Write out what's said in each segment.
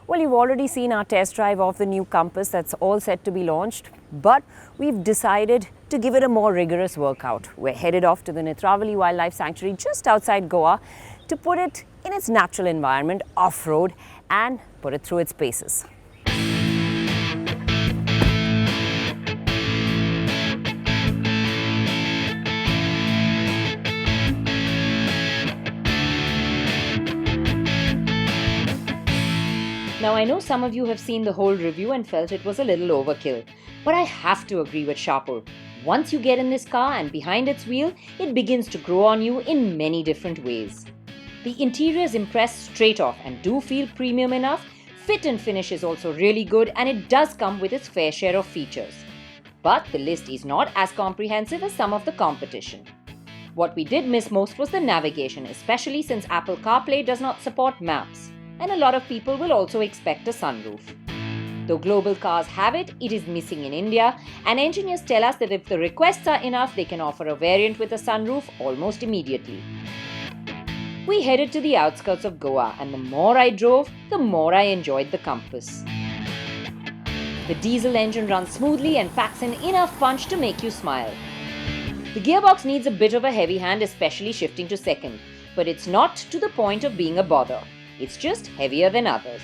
Well, you've already seen our test drive of the new Compass that's all set to be launched, but we've decided to give it a more rigorous workout. We're headed off to the Netravati Wildlife Sanctuary just outside Goa to put it in its natural environment, off-road, and put it through its paces. Now, I know some of you have seen the whole review and felt it was a little overkill, but I have to agree with Shapur. Once you get in this car and behind its wheel, it begins to grow on you in many different ways. The interiors impress straight off and do feel premium enough. Fit and finish is also really good, and it does come with its fair share of features. But the list is not as comprehensive as some of the competition. What we did miss most was the navigation, especially since Apple CarPlay does not support maps. And a lot of people will also expect a sunroof. Though global cars have it, it is missing in India, and engineers tell us that if the requests are enough, they can offer a variant with a sunroof almost immediately. We headed to the outskirts of Goa, and the more I drove, the more I enjoyed the Compass. The diesel engine runs smoothly and packs in enough punch to make you smile. The gearbox needs a bit of a heavy hand, especially shifting to second, but it's not to the point of being a bother. It's just heavier than others.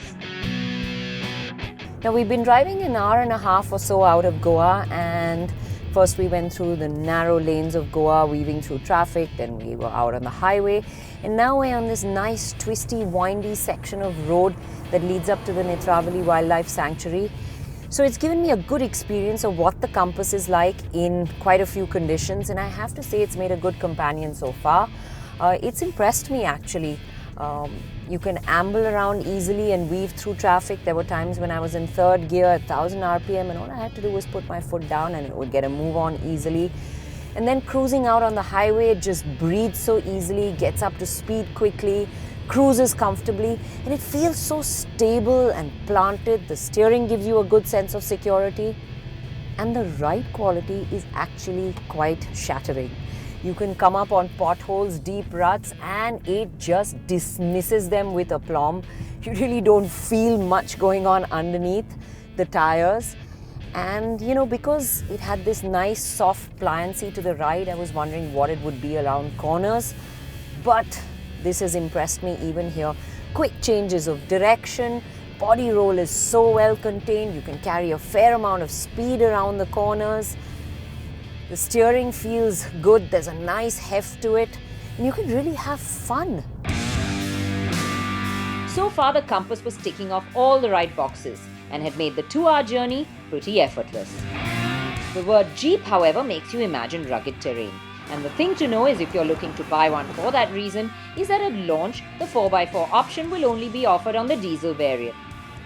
Now, we've been driving an hour and a half or so out of Goa, and first we went through the narrow lanes of Goa, weaving through traffic, then we were out on the highway, and now we're on this nice, twisty, windy section of road that leads up to the Netravati Wildlife Sanctuary. So it's given me a good experience of what the Compass is like in quite a few conditions, and I have to say it's made a good companion so far. It's impressed me actually. You can amble around easily and weave through traffic. There were times when I was in third gear at 1000 RPM and all I had to do was put my foot down and it would get a move on easily. And then cruising out on the highway, it just breathes so easily, gets up to speed quickly, cruises comfortably, and it feels so stable and planted. The steering gives you a good sense of security, and the ride quality is actually quite shattering. You can come up on potholes, deep ruts, and it just dismisses them with aplomb. You really don't feel much going on underneath the tires. And because it had this nice soft pliancy to the ride, I was wondering what it would be around corners. But this has impressed me even here. Quick changes of direction, body roll is so well contained, you can carry a fair amount of speed around the corners. The steering feels good, there's a nice heft to it, and you can really have fun. So far, the Compass was ticking off all the right boxes and had made the 2-hour journey pretty effortless. The word Jeep, however, makes you imagine rugged terrain. And the thing to know is if you're looking to buy one for that reason, is that at launch, the 4x4 option will only be offered on the diesel variant.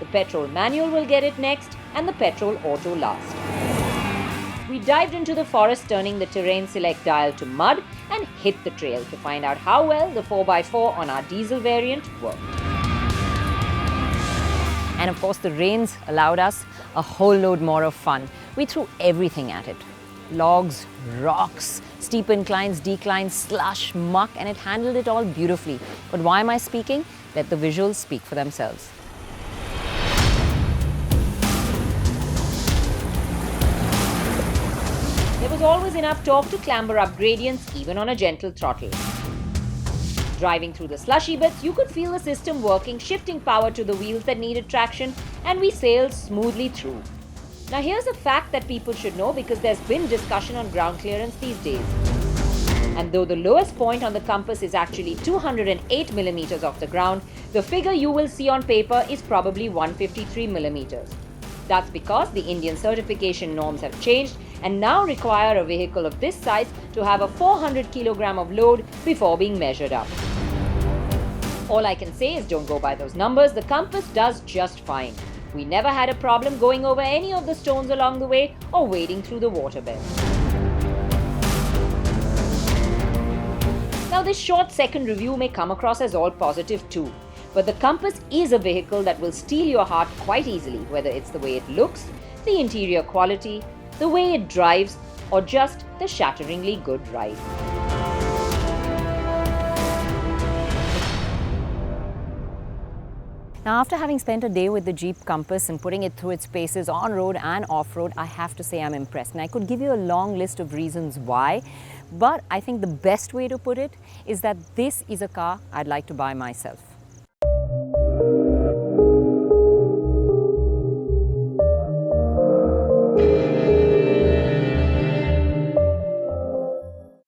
The petrol manual will get it next, and the petrol auto last. We dived into the forest, turning the terrain select dial to mud and hit the trail to find out how well the 4x4 on our diesel variant worked. And of course, the rains allowed us a whole load more of fun. We threw everything at it. Logs, rocks, steep inclines, declines, slush, muck, and it handled it all beautifully. But why am I speaking? Let the visuals speak for themselves. There was always enough torque to clamber up gradients even on a gentle throttle. Driving through the slushy bits, you could feel the system working, shifting power to the wheels that needed traction, and we sailed smoothly through. Now here's a fact that people should know because there's been discussion on ground clearance these days. And though the lowest point on the Compass is actually 208 millimeters off the ground, the figure you will see on paper is probably 153 millimeters. That's because the Indian certification norms have changed and now require a vehicle of this size to have a 400 kilogram of load before being measured up. All I can say is don't go by those numbers, the Compass does just fine. We never had a problem going over any of the stones along the way or wading through the waterbed. Now this short second review may come across as all positive too. But the Compass is a vehicle that will steal your heart quite easily, whether it's the way it looks, the interior quality, the way it drives, or just the shatteringly good ride. Now, after having spent a day with the Jeep Compass and putting it through its paces on road and off road, I have to say I'm impressed. And I could give you a long list of reasons why, but I think the best way to put it is that this is a car I'd like to buy myself.